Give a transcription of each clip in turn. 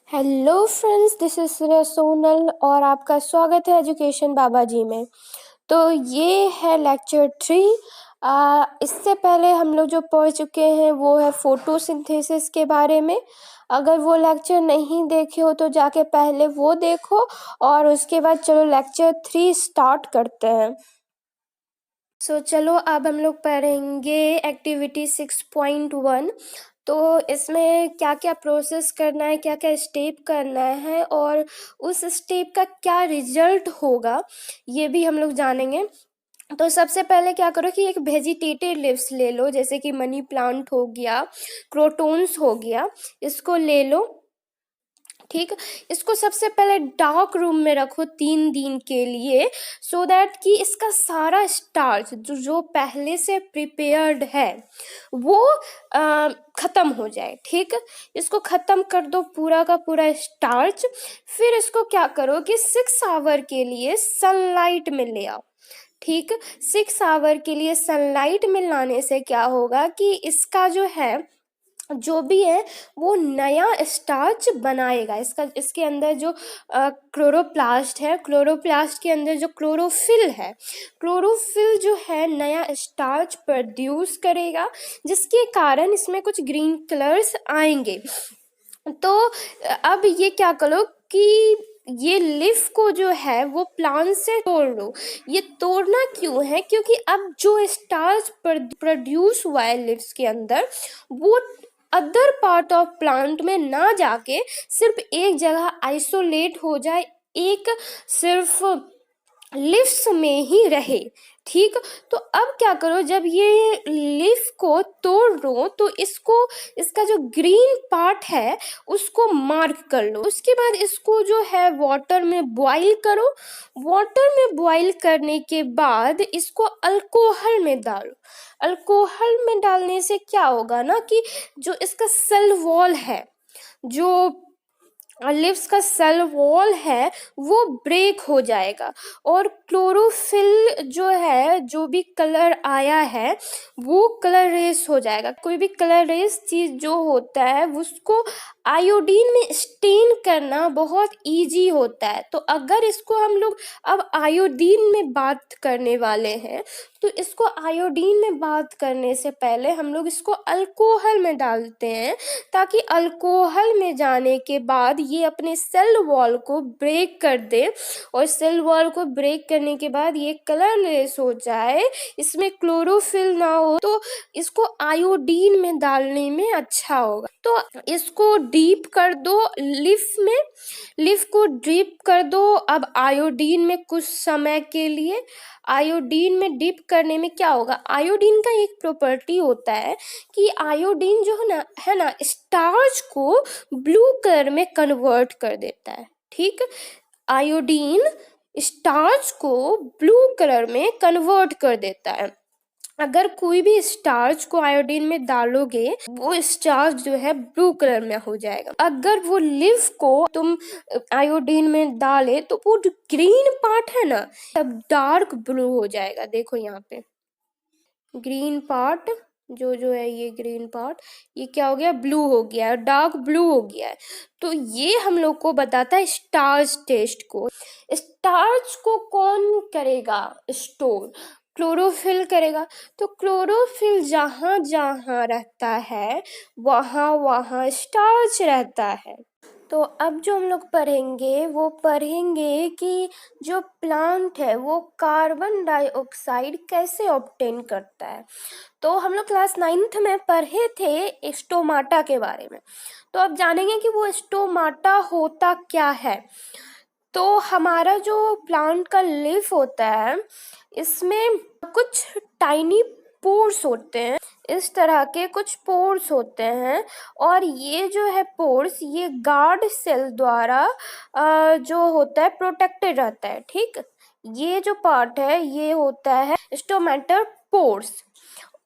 Hello friends, this is Sonal और आपका स्वागत है एजुकेशन बाबा जी में। तो ये है लेक्चर 3। इससे पहले हम लोग जो पढ़ चुके हैं वो है फोटोसिंथेसिस के बारे में। अगर वो लेक्चर नहीं देखे हो तो जाके पहले वो देखो और उसके बाद चलो लेक्चर 3 स्टार्ट करते हैं। चलो अब हम लोग पढ़ेंगे एक्टिविटी 6.1। तो इसमें क्या क्या प्रोसेस करना है, क्या क्या स्टेप करना है और उस स्टेप का क्या रिजल्ट होगा ये भी हम लोग जानेंगे। तो सबसे पहले क्या करो कि एक वेजिटेटिव लीव्स ले लो, जैसे कि मनी प्लांट हो गया, क्रोटोन्स हो गया, इसको ले लो। ठीक, इसको सबसे पहले डार्क रूम में रखो 3 दिन के लिए, सो दैट कि इसका सारा स्टार्च जो पहले से प्रिपेयर्ड है वो ख़त्म हो जाए। ठीक, इसको ख़त्म कर दो पूरा का पूरा स्टार्च। फिर इसको क्या करो कि 6 आवर के लिए सनलाइट में ले आओ। ठीक, 6 आवर के लिए सनलाइट में लाने से क्या होगा कि इसका जो है जो भी है वो नया स्टार्च बनाएगा। इसके अंदर जो क्लोरोप्लास्ट है, क्लोरोप्लास्ट के अंदर जो क्लोरोफिल है, क्लोरोफिल जो है नया स्टार्च प्रोड्यूस करेगा, जिसके कारण इसमें कुछ ग्रीन कलर्स आएंगे। तो अब ये क्या करो कि ये लीफ को जो है वो प्लांट से तोड़ लो। ये तोड़ना क्यों है? क्योंकि अब जो स्टार्च प्रोड्यूस हुआ है लीव्स के अंदर वो अदर पार्ट ऑफ प्लांट में ना जाके सिर्फ एक जगह आइसोलेट हो जाए, एक सिर्फ लीव्स में ही रहे। ठीक, तो अब क्या करो, जब ये लीफ को तोड़ दो तो इसका जो ग्रीन पार्ट है उसको मार्क कर लो। उसके बाद इसको जो है वाटर में बॉईल करो। वाटर में बॉईल करने के बाद इसको अल्कोहल में डालो। अल्कोहल में डालने से क्या होगा ना कि जो इसका सेल वॉल है, जो लिव्स का सेल वॉल है वो ब्रेक हो जाएगा और क्लोरोफिल जो है, जो भी कलर आया है वो कलर रेस हो जाएगा। कोई भी कलर रेस चीज जो होता है उसको आयोडीन में स्टेन करना बहुत इजी होता है। तो अगर इसको हम लोग अब आयोडीन में बात करने वाले हैं तो इसको आयोडीन में बात करने से पहले हम लोग इसको अल्कोहल में डालते हैं, ताकि अल्कोहल में जाने के बाद ये अपने सेल वॉल को ब्रेक कर दे और सेल वॉल को ब्रेक करने के बाद ये कलरलेस हो जाए, इसमें क्लोरोफिल ना हो, तो इसको आयोडीन में डालने में अच्छा होगा। तो इसको डीप कर दो लिफ में, लिफ को डीप कर दो अब आयोडीन में कुछ समय के लिए। आयोडीन में डिप करने में क्या होगा, आयोडीन का एक प्रॉपर्टी होता है कि आयोडीन जो है ना स्टार्च को ब्लू कलर में कन्वर्ट कर देता है। ठीक, आयोडीन स्टार्च को ब्लू कलर में कन्वर्ट कर देता है। अगर कोई भी स्टार्च को आयोडीन में डालोगे वो स्टार्च जो है ब्लू कलर में हो जाएगा। अगर वो लिव को तुम आयोडीन में डाले तो वो जो ग्रीन पार्ट है ना तब डार्क ब्लू हो जाएगा। देखो यहाँ पे ग्रीन पार्ट जो है, ये ग्रीन पार्ट ये क्या हो गया, ब्लू हो गया है, डार्क ब्लू हो गया है। तो ये हम लोग को बताता है स्टार्च टेस्ट को। स्टार्च को कौन करेगा स्टोर? क्लोरोफिल करेगा। तो क्लोरोफिल जहाँ जहाँ रहता है वहाँ वहाँ स्टार्च रहता है। तो अब जो हम लोग पढ़ेंगे वो पढ़ेंगे कि जो प्लांट है वो कार्बन डाइऑक्साइड कैसे ऑब्टेन करता है। तो हम लोग क्लास 9th में पढ़े थे स्टोमाटा के बारे में। तो अब जानेंगे कि वो स्टोमाटा होता क्या है। तो हमारा जो प्लांट का लीफ होता है इसमें कुछ टाइनी पोर्स होते हैं, इस तरह के कुछ पोर्स होते हैं और ये जो है पोर्स ये गार्ड सेल द्वारा जो होता है प्रोटेक्टेड रहता है। ठीक, ये जो पार्ट है ये होता है स्टोमेटा पोर्स।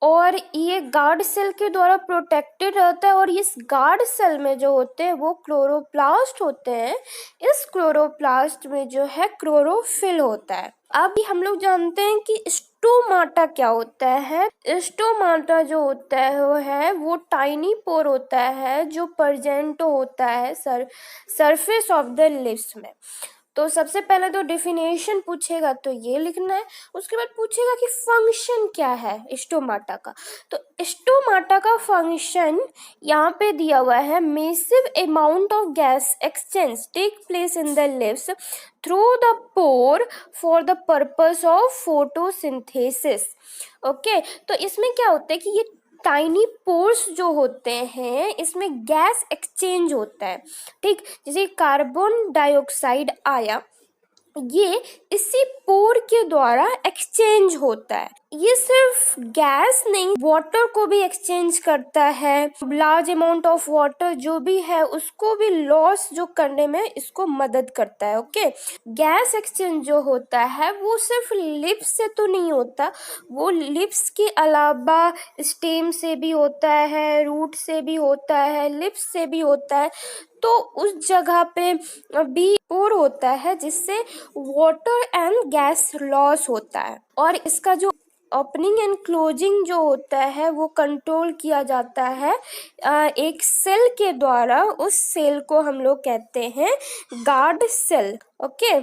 और ये गार्ड सेल के द्वारा प्रोटेक्टेड रहता है। और इस गार्ड सेल में जो होते हैं वो क्लोरोप्लास्ट होते हैं। इस क्लोरोप्लास्ट में जो है क्लोरोफिल होता है। अब हम लोग जानते हैं कि स्टोमाटा क्या होता है। स्टोमाटा जो होता है वो टाइनी पोर होता है जो प्रेजेंट होता है सरफेस ऑफ द लिप्स में। तो सबसे पहले तो डेफिनेशन पूछेगा तो ये लिखना है। उसके बाद पूछेगा कि फंक्शन क्या है स्टोमाटा का। तो स्टोमाटा का फंक्शन यहाँ पे दिया हुआ है। Massive amount of gas exchange take place in the lips through the pore for the purpose of photosynthesis. Okay, तो इसमें क्या होता है कि ये टाइनी पोर्स जो होते हैं इसमें गैस एक्सचेंज होता है। ठीक, जैसे कार्बन डाइऑक्साइड आया, ये इसी पोर के द्वारा एक्सचेंज होता है। ये सिर्फ गैस नहीं, वाटर को भी एक्सचेंज करता है। लार्ज अमाउंट ऑफ वाटर जो भी है उसको भी लॉस जो करने में इसको मदद करता है। ओके, गैस एक्सचेंज जो होता है वो सिर्फ लिप्स से तो नहीं होता, वो लिप्स के अलावा स्टेम से भी होता है, रूट से भी होता है, लिप्स से भी होता है। तो उस जगह पे भी पोर होता है जिससे वाटर एंड गैस लॉस होता है। और इसका जो ओपनिंग एंड क्लोजिंग जो होता है वो कंट्रोल किया जाता है एक सेल के द्वारा। उस सेल को हम लोग कहते हैं guard cell. Okay,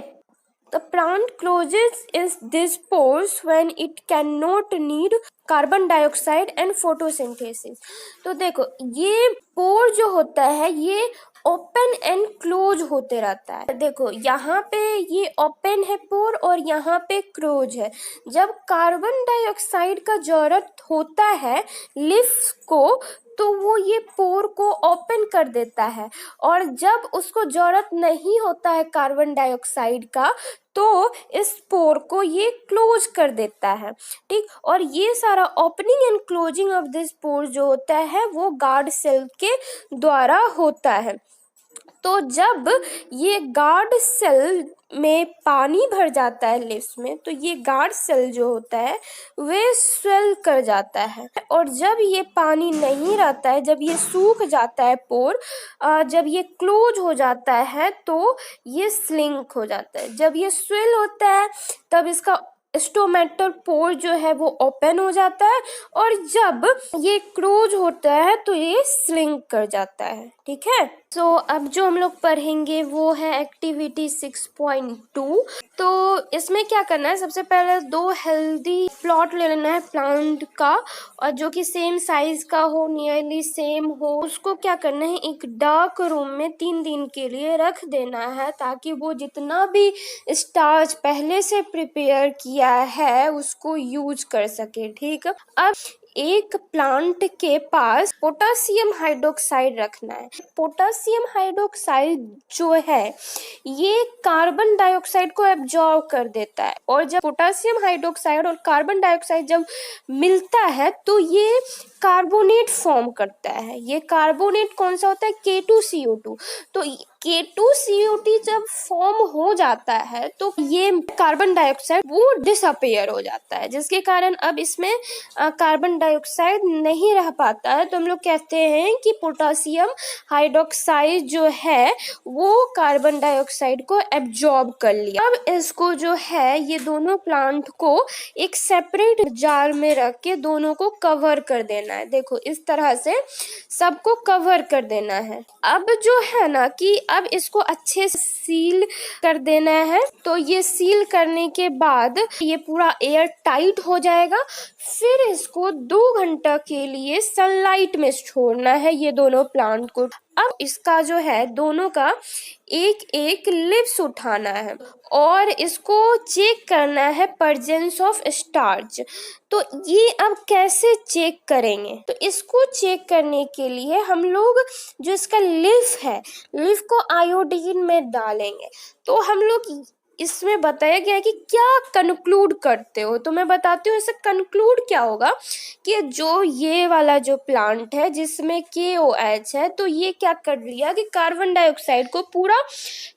the plant closes these pores when it cannot need carbon dioxide and photosynthesis. तो देखो ये पोर जो होता है ये ओपन एंड क्लोज होते रहता है। देखो यहाँ पे ये ओपन है पोर और यहाँ पे क्लोज है। जब कार्बन डाइऑक्साइड का जरूरत होता है लिप्स को तो वो ये पोर को ओपन कर देता है, और जब उसको जरूरत नहीं होता है कार्बन डाइऑक्साइड का तो इस पोर को ये क्लोज कर देता है। ठीक, और ये सारा opening and closing of this pore जो होता है वो गार्ड सेल के द्वारा होता है। तो जब ये गार्ड सेल में पानी भर जाता है लिप्स में तो ये गार्ड सेल जो होता है वे स्वेल कर जाता है। और जब ये पानी नहीं रहता है, जब ये सूख जाता है पोर, जब ये क्लोज हो जाता है तो ये स्लिंक हो जाता है। जब ये स्वेल होता है तब इसका स्टोमेटल पोर जो है वो ओपन हो जाता है, और जब ये क्लोज होता है तो ये स्लिंक कर जाता है। ठीक है, तो अब जो हम लोग पढ़ेंगे वो है एक्टिविटी 6.2। तो इसमें क्या करना है, सबसे पहले 2 हेल्दी प्लॉट ले लेना है प्लांट का, और जो कि सेम साइज का हो, नियरली सेम हो। उसको क्या करना है, एक डार्क रूम में 3 दिन के लिए रख देना है ताकि वो जितना भी स्टार्च पहले से प्रिपेयर किया है उसको यूज कर सके। ठीक, अब एक प्लांट के पास पोटेशियम हाइड्रोक्साइड रखना है। पोटेशियम हाइड्रोक्साइड जो है ये कार्बन डाइऑक्साइड को एब्जॉर्ब कर देता है, और जब पोटेशियम हाइड्रोक्साइड और कार्बन डाइऑक्साइड जब मिलता है तो ये कार्बोनेट फॉर्म करता है। ये कार्बोनेट कौन सा होता है, K2CO2। तो K2CO2 जब फॉर्म हो जाता है तो ये कार्बन डाइऑक्साइड वो डिसअपियर हो जाता है, जिसके कारण अब इसमें कार्बन डाइऑक्साइड नहीं रह पाता है। तो हम लोग कहते हैं कि पोटेशियम हाइड्रोक्साइड जो है वो कार्बन डाइऑक्साइड को एब्जॉर्ब कर लिया। अब इसको जो है ये दोनों प्लांट को एक सेपरेट जार में रख के दोनों को कवर कर देना है। देखो इस तरह से सबको कवर कर देना है। अब जो है ना कि अब इसको अच्छे से सील कर देना है। तो ये सील करने के बाद ये पूरा एयर टाइट हो जाएगा। फिर इसको 2 घंटा के लिए सनलाइट में छोड़ना है ये दोनों प्लांट को। अब इसका जो है दोनों का एक एक लिप्स उठाना है और इसको चेक करना है प्रेजेंस ऑफ स्टार्च। तो ये अब कैसे चेक करेंगे, तो इसको चेक करने के लिए हम लोग जो इसका लिप है, लिप को आयोडीन में डालेंगे। तो हम लोग इसमें बताया गया है कि क्या कंक्लूड करते हो। तो मैं बताती हूँ इससे कंक्लूड क्या होगा कि जो ये वाला जो प्लांट है जिसमें KOH है, तो ये क्या कर लिया कि कार्बन डाइऑक्साइड को पूरा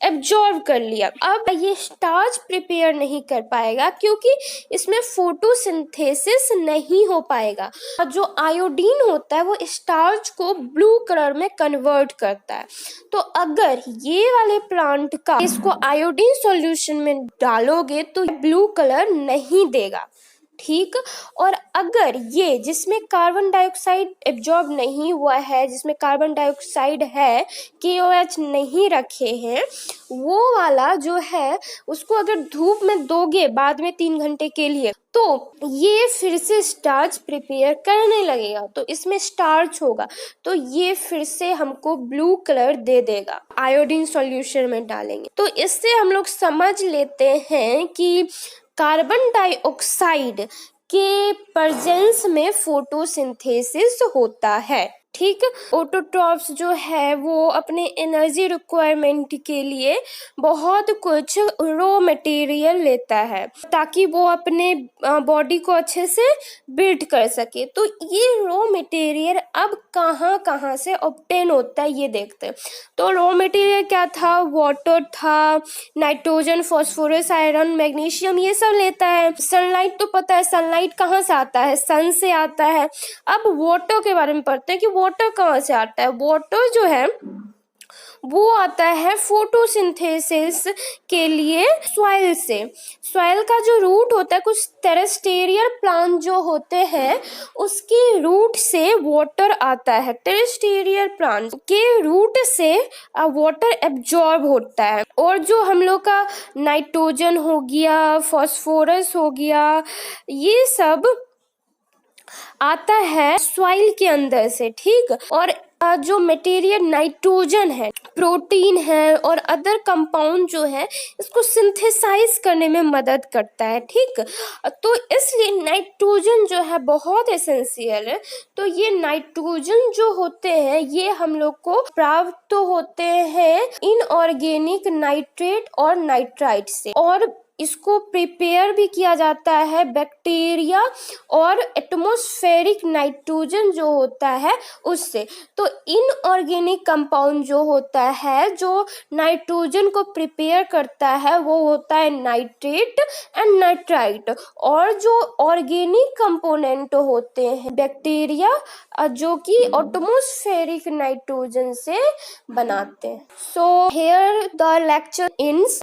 एब्जॉर्ब कर लिया। अब ये स्टार्च प्रिपेयर नहीं कर पाएगा क्योंकि इसमें फोटोसिंथेसिस नहीं हो पाएगा। और जो आयोडीन होता है वो स्टार्च को ब्लू कलर में कन्वर्ट करता है। तो अगर ये वाले प्लांट का इसको आयोडीन सॉल्यूशन में डालोगे तो ब्लू कलर नहीं देगा, ठीक। और अगर ये जिसमें कार्बन डाइऑक्साइड एब्जॉर्ब नहीं हुआ है, जिसमें कार्बन डाइऑक्साइड है, KOH नहीं रखे हैं, वो वाला जो है उसको अगर धूप में दोगे बाद में 3 घंटे के लिए, तो ये फिर से स्टार्च प्रिपेयर करने लगेगा। तो इसमें स्टार्च होगा तो ये फिर से हमको ब्लू कलर दे देगा आयोडीन सॉल्यूशन में डालेंगे। तो इससे हम लोग समझ लेते हैं कि कार्बन डाइऑक्साइड के प्रेजेंस में फोटोसिंथेसिस होता है, ठीक। ऑटोट्रॉफ्स जो है वो अपने एनर्जी रिक्वायरमेंट के लिए बहुत कुछ रॉ मटेरियल लेता है ताकि वो अपने बॉडी को अच्छे से बिल्ड कर सके। तो ये रॉ मटेरियल अब कहाँ कहाँ से ऑब्टेन होता है ये देखते हैं। तो रॉ मटेरियल क्या था, वाटर था, नाइट्रोजन, फास्फोरस, आयरन, मैग्नीशियम, ये सब लेता है। सनलाइट तो पता है, सनलाइट कहाँ से आता है, सन से आता है। अब वाटर के बारे में पढ़ते हैं कि वाटर कहाँ से आता है। वाटर जो है वो आता है फोटोसिंथेसिस के लिए सॉइल से। सॉइल का जो रूट होता है, कुछ टेरेस्टेरियल प्लांट जो होते हैं उसके रूट से वाटर आता है। टेरेस्टेरियल प्लांट के रूट से वाटर एब्जॉर्ब होता है। और जो हम लोग का नाइट्रोजन हो गया, फास्फोरस हो गया, ये सब आता है सॉइल के अंदर से, ठीक। और जो मटेरियल नाइट्रोजन है, प्रोटीन है और अदर कंपाउंड जो है इसको सिंथेसाइज करने में मदद करता है, ठीक। तो इसलिए नाइट्रोजन जो है बहुत एसेंशियल है। तो ये नाइट्रोजन जो होते हैं ये हम लोग को प्राप्त होते हैं इनऑर्गेनिक नाइट्रेट और नाइट्राइट से, और इसको प्रिपेयर भी किया जाता है बैक्टीरिया और एटमॉस्फेरिक नाइट्रोजन जो होता है उससे। तो इनऑर्गेनिक कंपाउंड जो होता है जो नाइट्रोजन को प्रिपेयर करता है वो होता है नाइट्रेट एंड नाइट्राइट। और जो ऑर्गेनिक कंपोनेंट होते हैं बैक्टीरिया जो कि एटमॉस्फेरिक नाइट्रोजन से बनाते हैं। So here the lecture ends।